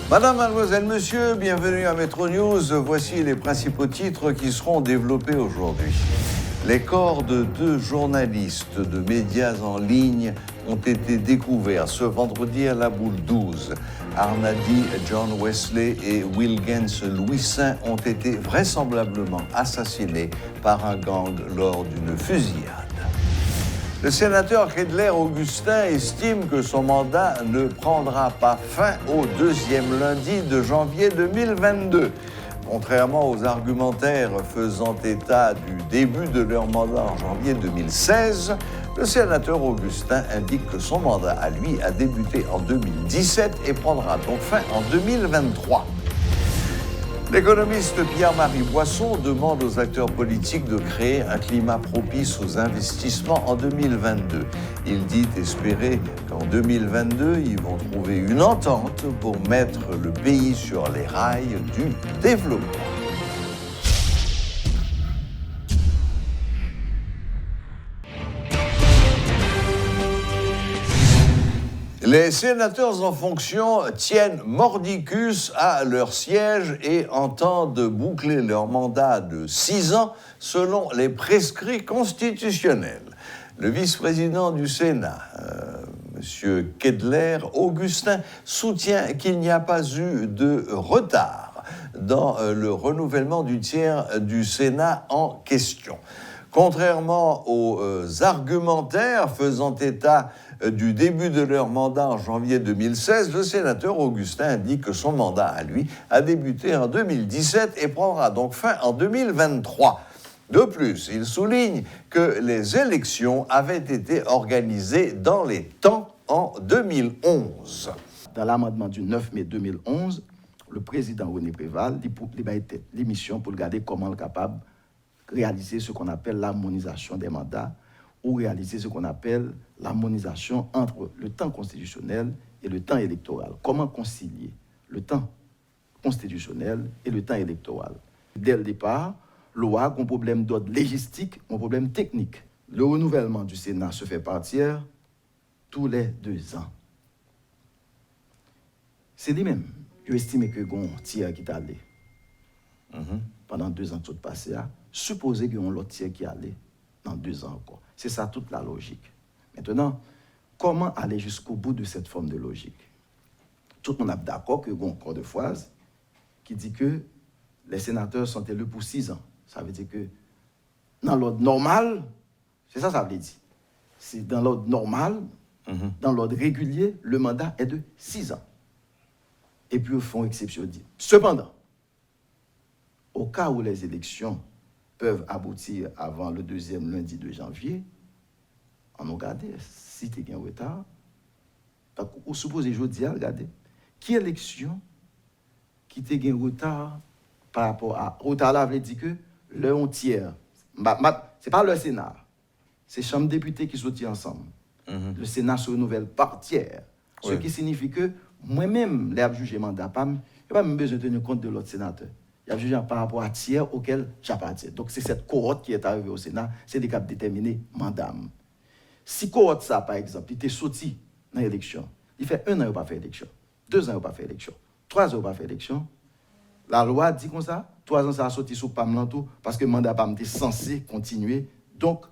Madame, mademoiselle, monsieur, bienvenue à Metro News. Voici les principaux titres qui seront développés aujourd'hui. Les corps de 2 journalistes de médias en ligne ont été découverts ce vendredi à la Boule 12. Arnady John Wesley et Wilgens Louis Saint ont été vraisemblablement assassinés par un gang lors d'une fusillade. Le sénateur Kedler Augustin estime que son mandat ne prendra pas fin au 2e lundi de janvier 2022. Contrairement aux argumentaires faisant état du début de leur mandat en janvier 2016, le sénateur Augustin indique que son mandat à lui a débuté en 2017 et prendra donc fin en 2023. L'économiste Pierre-Marie Boisson demande aux acteurs politiques de créer un climat propice aux investissements en 2022. Il dit espérer qu'en 2022, ils vont trouver une entente pour mettre le pays sur les rails du développement. Les sénateurs en fonction tiennent mordicus à leur siège et entendent boucler leur mandat de 6 ans selon les prescrits constitutionnels. Le vice-président du Sénat, M. Kedler Augustin, soutient qu'il n'y a pas eu de retard dans le renouvellement du tiers du Sénat en question. Contrairement aux argumentaires faisant état du début de leur mandat en janvier 2016, le sénateur Augustin indique que son mandat, à lui, a débuté en 2017 et prendra donc fin en 2023. De plus, il souligne que les élections avaient été organisées dans les temps en 2011. Dans l'amendement du 9 mai 2011, le président René Préval a été l'émission pour regarder comment il est capable de réaliser ce qu'on appelle l'harmonisation des mandats ou réaliser ce qu'on appelle l'harmonisation entre le temps constitutionnel et le temps électoral. Comment concilier le temps constitutionnel et le temps électoral? Dès le départ, l'OA a un problème d'ordre légistique, un problème technique. Le renouvellement du Sénat se fait partir tous les 2 ans. C'est lui-même. Je estime que un tiers qui est allé pendant 2 ans tout passé, supposé qu'il y a un autre tiers qui est allé dans 2 ans encore. C'est ça toute la logique. Maintenant, comment aller jusqu'au bout de cette forme de logique? Tout le monde est d'accord qu'il y a un corps de phrase qui dit que les sénateurs sont élus pour 6 ans. Ça veut dire que dans l'ordre normal, c'est ça veut dire. C'est dans l'ordre normal, dans l'ordre régulier, le mandat est de 6 ans. Et puis, ils font exception. Cependant, au cas où les élections peuvent aboutir avant le 2e lundi de janvier, on a regardé si tu as un retard. Ou supposez, je dis, regardez, qui élection qui te un retard par rapport à. Retard là, veut dire que le tiers, c'est pas le Sénat, c'est la Chambre des députés qui sortent ensemble. Le Sénat se renouvelle par tiers. Ce qui signifie que moi-même, les juges mandat, je n'ai pas même besoin de tenir compte de l'autre sénateur. Il y a jugé par rapport à tiers auquel j'appartiens. Donc c'est cette cohorte qui est arrivée au Sénat, c'est des cas déterminés mandat. Si cohorte ça, par exemple, il était sorti dans l'élection, il fait 1 an, il n'a pas fait élection, 2 ans, il n'a pas fait élection, 3 ans, il n'a pas fait élection. La loi dit comme ça, 3 ans, ça a sorti sous PAM tout, parce que le mandat PAM était censé continuer. Donc,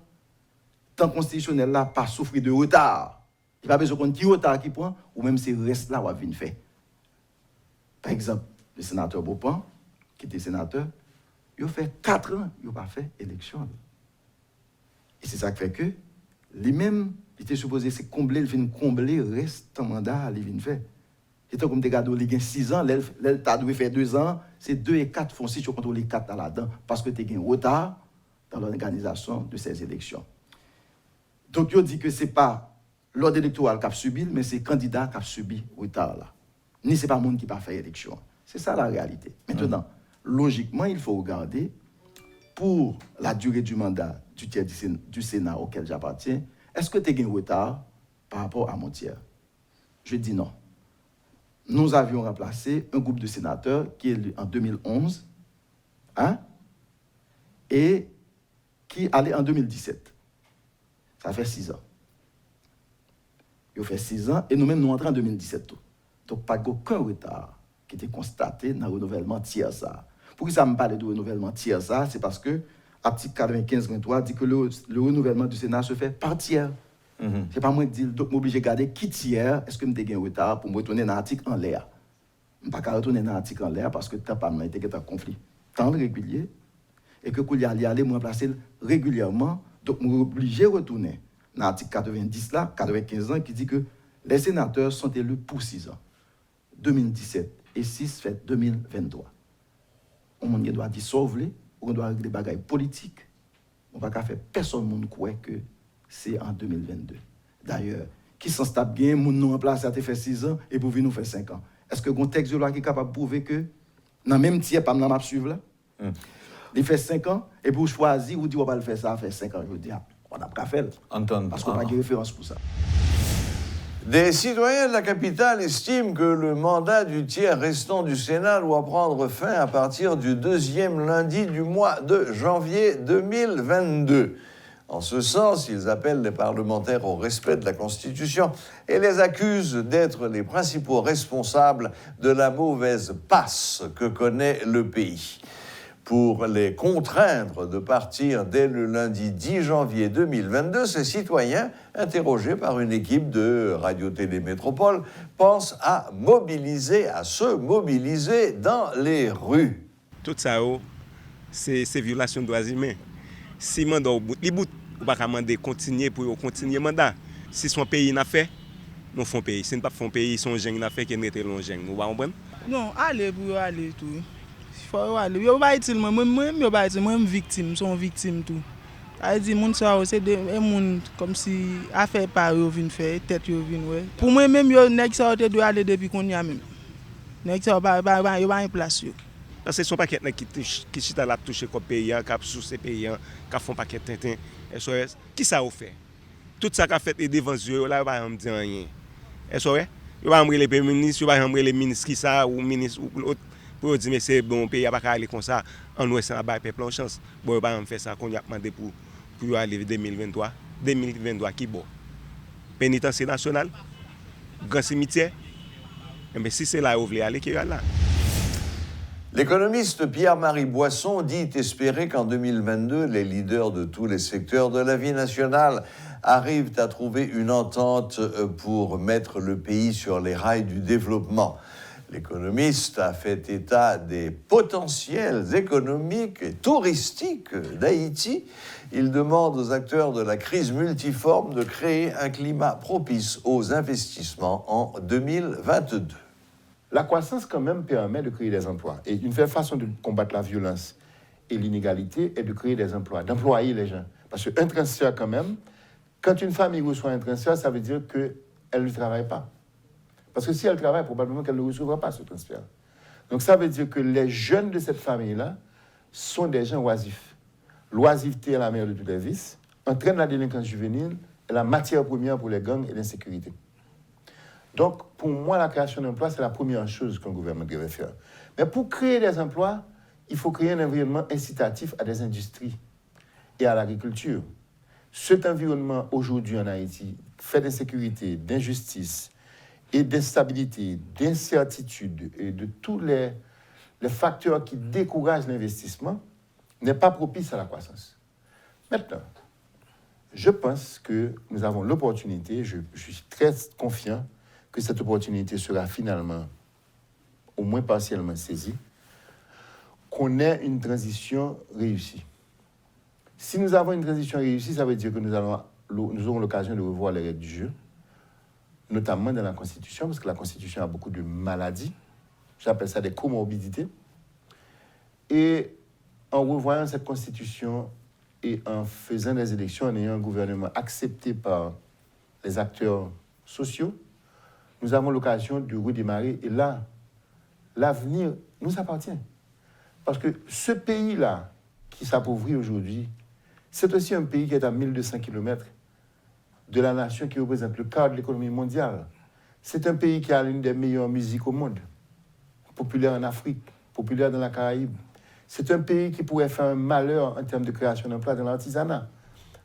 temps constitutionnel là, pas souffrir de retard. Il n'y a pas besoin de qui retard qui prend, ou même si reste là, on va venir faire. Par exemple, le sénateur Beaupin, qui était sénateur, il a fait 4 ans, il n'a pas fait élection. Et c'est ça qui fait que, lui-même, il était supposé se combler, il vient combler le reste de mandat, il vient faire. C'est comme des gars qui ont 6 ans, il a dû faire 2 ans, c'est 2 et 4 font si tu contrôles les 4 là-dedans, parce que tu as un retard dans l'organisation de ces élections. Donc, il dit que ce n'est pas l'ordre électoral qui a subi, mais c'est le candidat qui a subi le retard là. Ni ce n'est pas le monde qui n'a pas fait élection. C'est ça la réalité. Maintenant, logiquement, il faut regarder pour la durée du mandat du tiers du Sénat auquel j'appartiens, est-ce que tu as un retard par rapport à mon tiers? Je dis non. Nous avions remplacé un groupe de sénateurs qui est élu en 2011 et qui allait en 2017. Ça fait 6 ans. Il fait 6 ans et nous-mêmes nous entrons en 2017. Donc, pas aucun retard qui était constaté dans le renouvellement tiers ça. Pour que ça me parle de renouvellement tiers ça, c'est parce que l'article 95-23 dit que le renouvellement du Sénat se fait par tiers. C'est pas moi qui dis, donc m'obligé de garder qui tiers, est-ce que je suis en retard pour me retourner dans l'article en l'air. Je ne peux pas retourner dans l'article en l'air parce que le temps pas été en conflit. Temps régulier, et que quand il y aller, moi placer régulièrement, donc je suis obligé de retourner dans l'article 90 là, 95 ans, qui dit que les sénateurs sont élus pour 6 ans. 2017 et 6 fait 2023. On doit dissolver, on doit régler des bagailles politiques. On ne va pas faire personne ne croit que c'est en 2022. D'ailleurs, qui s'en tape bien, mon nom en place, ça fait 6 ans et pour venir nous faire 5 ans. Est-ce que un texte de loi qui est capable de prouver que dans le même tiers, pas dans la suivre là, il fait 5 ans et pour choisir ou dire on va le faire ça, fait 5 ans, je dis on n'a pas fait. Parce qu'on n'a pas de référence pour ça. Des citoyens de la capitale estiment que le mandat du tiers restant du Sénat doit prendre fin à partir du 2e lundi du mois de janvier 2022. En ce sens, ils appellent les parlementaires au respect de la Constitution et les accusent d'être les principaux responsables de la mauvaise passe que connaît le pays. Pour les contraindre de partir dès le lundi 10 janvier 2022, ces citoyens, interrogés par une équipe de Radio-Télé Métropole, pensent à se mobiliser dans les rues. Tout ça, c'est violation de droits humains. Si le mandat est au bout, on ne peut pas continuer pour continuer le mandat. Si son pays n'a fait, nous faisons pays. Si nous ne faisons pas pays, son gène n'a fait qu'il n'était pas long gène. Nous va comprendre? Non, allez pour aller tout. Faut aller. Yo ba itil moi victime, son victime tout. A dit moun ça c'est des moun comme si affaire par yo vinn faire tête yo vinn ouais. Pour moi même yo nèg ça doit aller depuis qu'on y a même. Nèg ça yo pas en place yo. Parce que son paquet qui chita la toucher comme pays cap sous ces pays qui font paquet tintin SOS. Qui ça a fait? Tout ça qu'a fait et devant yeux là pas me dire rien. SOS. Yo pas embré les premier ministre, yo pas embré les ministres qui ça ou ministre ou l'autre. Pour dire mais c'est bon pays pas aller comme ça en ouest ça ba peuple en chance bon pas faire ça qu'on y a demandé pour aller 2023 qui bon pénitencier national grand cimetière mais si c'est là où vous voulez aller qui va là. L'économiste Pierre-Marie Boisson dit espérer qu'en 2022 les leaders de tous les secteurs de la vie nationale arrivent à trouver une entente pour mettre le pays sur les rails du développement. L'économiste a fait état des potentiels économiques et touristiques d'Haïti. Il demande aux acteurs de la crise multiforme de créer un climat propice aux investissements en 2022. La croissance, quand même, permet de créer des emplois. Et une façon de combattre la violence et l'inégalité est de créer des emplois, d'employer les gens. Parce qu'un transfert, quand même, quand une famille reçoit un transfert, ça veut dire qu'elle ne travaille pas. Parce que si elle travaille, probablement qu'elle ne recevra pas ce transfert. Donc ça veut dire que les jeunes de cette famille-là sont des gens oisifs. L'oisiveté est la mère de tous les vices, entraîne la délinquance juvénile et la matière première pour les gangs et l'insécurité. Donc pour moi, la création d'emplois, c'est la première chose qu'un gouvernement devrait faire. Mais pour créer des emplois, il faut créer un environnement incitatif à des industries et à l'agriculture. Cet environnement aujourd'hui en Haïti fait d'insécurité, d'injustice, et d'instabilité, d'incertitude et de tous les facteurs qui découragent l'investissement n'est pas propice à la croissance. Maintenant, je pense que nous avons l'opportunité, je suis très confiant que cette opportunité sera finalement, au moins partiellement saisie, qu'on ait une transition réussie. Si nous avons une transition réussie, ça veut dire que nous aurons l'occasion de revoir les règles du jeu, notamment dans la Constitution, parce que la Constitution a beaucoup de maladies. J'appelle ça des comorbidités. Et en revoyant cette Constitution et en faisant des élections, en ayant un gouvernement accepté par les acteurs sociaux, nous avons l'occasion de redémarrer. Et là, l'avenir nous appartient. Parce que ce pays-là, qui s'appauvrit aujourd'hui, c'est aussi un pays qui est à 1200 km de la nation qui représente le quart de l'économie mondiale. C'est un pays qui a l'une des meilleures musiques au monde, populaire en Afrique, populaire dans la Caraïbe. C'est un pays qui pourrait faire un malheur en termes de création d'emplois dans l'artisanat.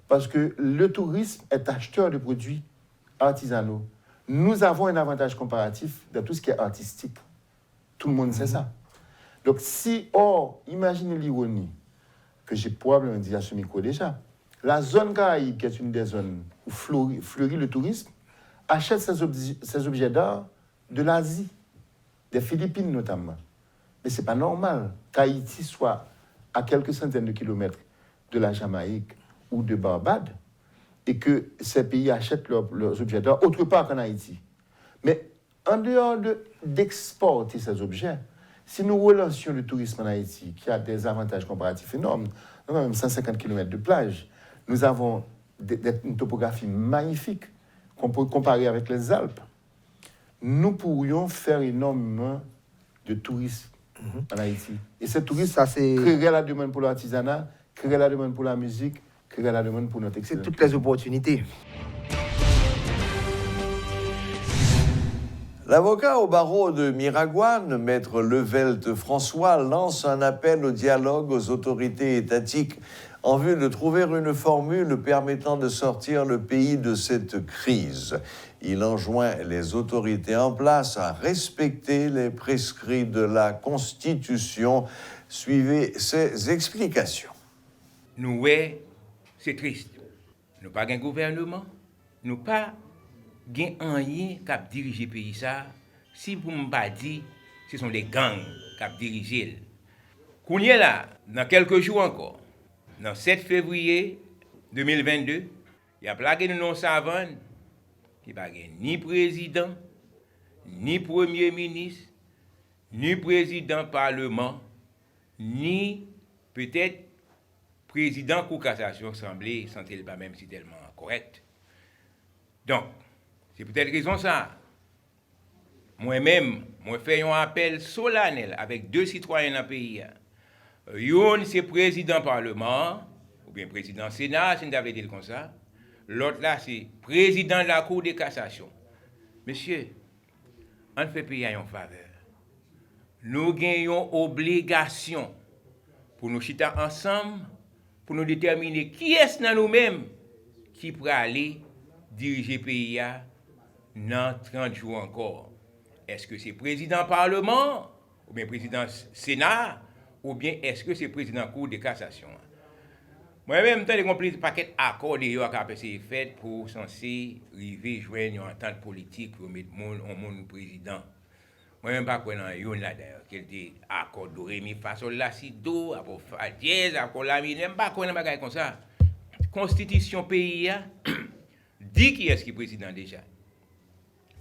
Parce que le tourisme est acheteur de produits artisanaux. Nous avons un avantage comparatif dans tout ce qui est artistique. Tout le monde sait ça. Donc, imaginez l'ironie que j'ai probablement dit à ce micro déjà. La zone Caraïbe, qui est une des zones où fleurit le tourisme, achète ces objets d'art de l'Asie, des Philippines notamment. Mais ce n'est pas normal qu'Haïti soit à quelques centaines de kilomètres de la Jamaïque ou de Barbade et que ces pays achètent leurs objets d'art autre part qu'en Haïti. Mais en dehors d'exporter ces objets, si nous relancions le tourisme en Haïti, qui a des avantages comparatifs énormes, nous avons même 150 km de plage, nous avons une topographie magnifique qu'on peut comparer avec les Alpes, nous pourrions faire énormément de tourisme en Haïti. Et ce tourisme créerait la demande pour l'artisanat, créerait la demande pour la musique, créerait la demande pour notre excellence. C'est toutes les opportunités. L'avocat au barreau de Miragoâne, maître Levelt François, lance un appel au dialogue aux autorités étatiques en vue de trouver une formule permettant de sortir le pays de cette crise. Il enjoint les autorités en place à respecter les prescrits de la Constitution. Suivez ces explications. Nous, c'est triste. Nous pas un gouvernement, nous pas un rien qui dirige le pays. Si vous ne pas dit, ce sont les gangs qui dirigent. Qu'on y est là, dans quelques jours encore, dans 7 février 2022, il y a plaqué de non-savants qui n'a ni président, ni premier ministre, ni président parlement, ni peut-être président Cour cassation assemblée, sans pas même si tellement correct. Donc, c'est peut-être raison ça. Moi-même, moi fais un appel solennel avec 2 citoyens dans le pays. Yon c'est président parlement, ou bien président sénat, si nous avons dit comme ça. L'autre là, c'est président de la Cour de cassation. Monsieur, on fait payer en faveur. Nous gagnons obligation pour nous chiter ensemble, pour nous déterminer qui est dans nous-mêmes qui pourrait aller diriger le pays dans 30 jours encore. Est-ce que c'est président parlement, ou bien président sénat, ou bien est-ce que c'est président Cour de cassation? Moi-même, j'ai compris un paquet d'accords qui ont été faits pour censé arriver joindre une entente politique pour mettre un monde président. Moi-même, pas quoi dans yon là d'ailleurs, quel dit accord do ré mi fa sol la si do, après fa dièse, accord la mi, même pas quoi dans bagay comme ça. Constitution pays a dit qui est-ce qui est président déjà.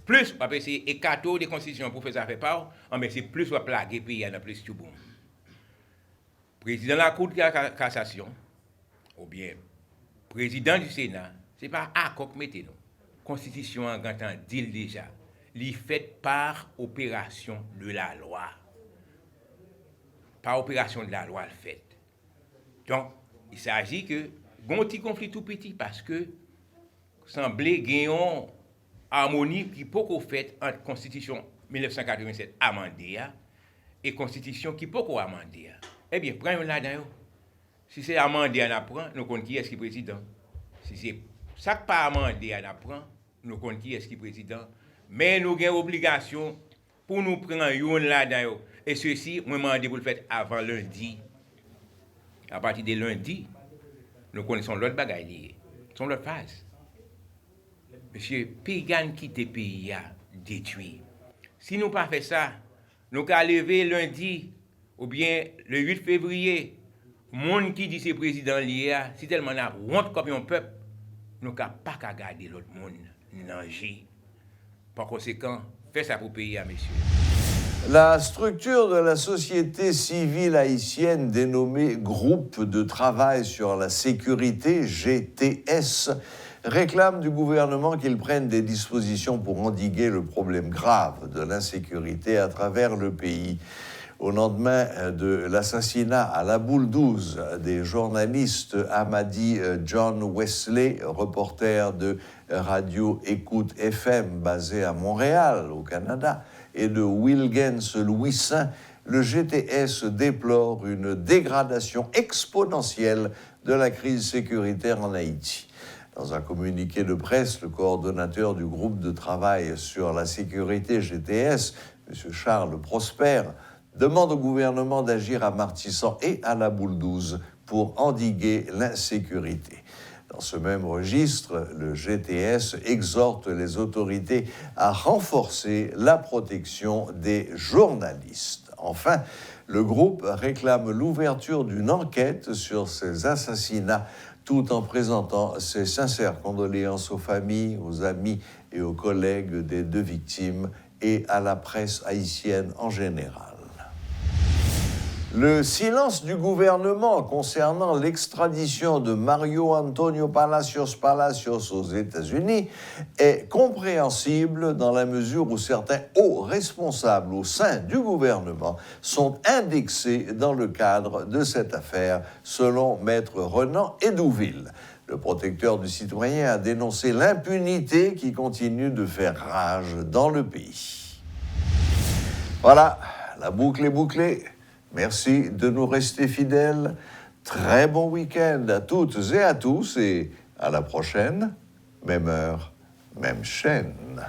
Plus on peut essayer écarter des constitutions pour faire ça fait pas, mais c'est plus on plaguer pays dans plus tout bon. Président de la Cour de cassation ou bien président du Sénat, c'est pas accord que mettez nous. Constitution en grand temps dit déjà. Li fait par opération de la loi. Par opération de la loi, le fait. Donc, il s'agit que gon petit conflit tout petit parce que semblait gagner harmonie qui peut qu'on fait entre Constitution 1987 amendée et Constitution qui peut qu'on amendée. Eh bien, prenons là-dedans. Si c'est amendé, on apprend, nous connaissons qui est-ce qui est président. Si c'est ça qui pas amendé, on apprend, nous connaissons qui est-ce qui est président. Mais nous avons obligation pour nous prendre une là-dedans. Et ceci, moi, je demande pour le faire avant lundi. À partir de lundi, nous connaissons l'autre bagaille liée. Son l'autre phase. Monsieur, Pégan quitte le pays détruit. Si nous pas fait ça, nous allons lever lundi ou bien le 8 février, le monde qui dit c'est président lié, si tellement n'a honte comme un peuple, nous n'avons pas qu'à garder l'autre monde danger. Par conséquent, faites ça pour payer à messieurs. La structure de la société civile haïtienne dénommée Groupe de travail sur la sécurité, GTS, réclame du gouvernement qu'il prenne des dispositions pour endiguer le problème grave de l'insécurité à travers le pays. Au lendemain de l'assassinat à la boule 12 des journalistes Amadi John Wesley, reporter de Radio Écoute FM basé à Montréal, au Canada, et de Wilgens Louis-Saint, le GTS déplore une dégradation exponentielle de la crise sécuritaire en Haïti. Dans un communiqué de presse, le coordonnateur du groupe de travail sur la sécurité GTS, M. Charles Prosper, demande au gouvernement d'agir à Martissant et à la Boule 12 pour endiguer l'insécurité. Dans ce même registre, le GTS exhorte les autorités à renforcer la protection des journalistes. Enfin, le groupe réclame l'ouverture d'une enquête sur ces assassinats tout en présentant ses sincères condoléances aux familles, aux amis et aux collègues des deux victimes et à la presse haïtienne en général. Le silence du gouvernement concernant l'extradition de Mario Antonio Palacios aux États-Unis est compréhensible dans la mesure où certains hauts responsables au sein du gouvernement sont indexés dans le cadre de cette affaire, selon Maître Renan Edouville. Le protecteur du citoyen a dénoncé l'impunité qui continue de faire rage dans le pays. Voilà, la boucle est bouclée. Merci de nous rester fidèles. Très bon week-end à toutes et à tous et à la prochaine, même heure, même chaîne.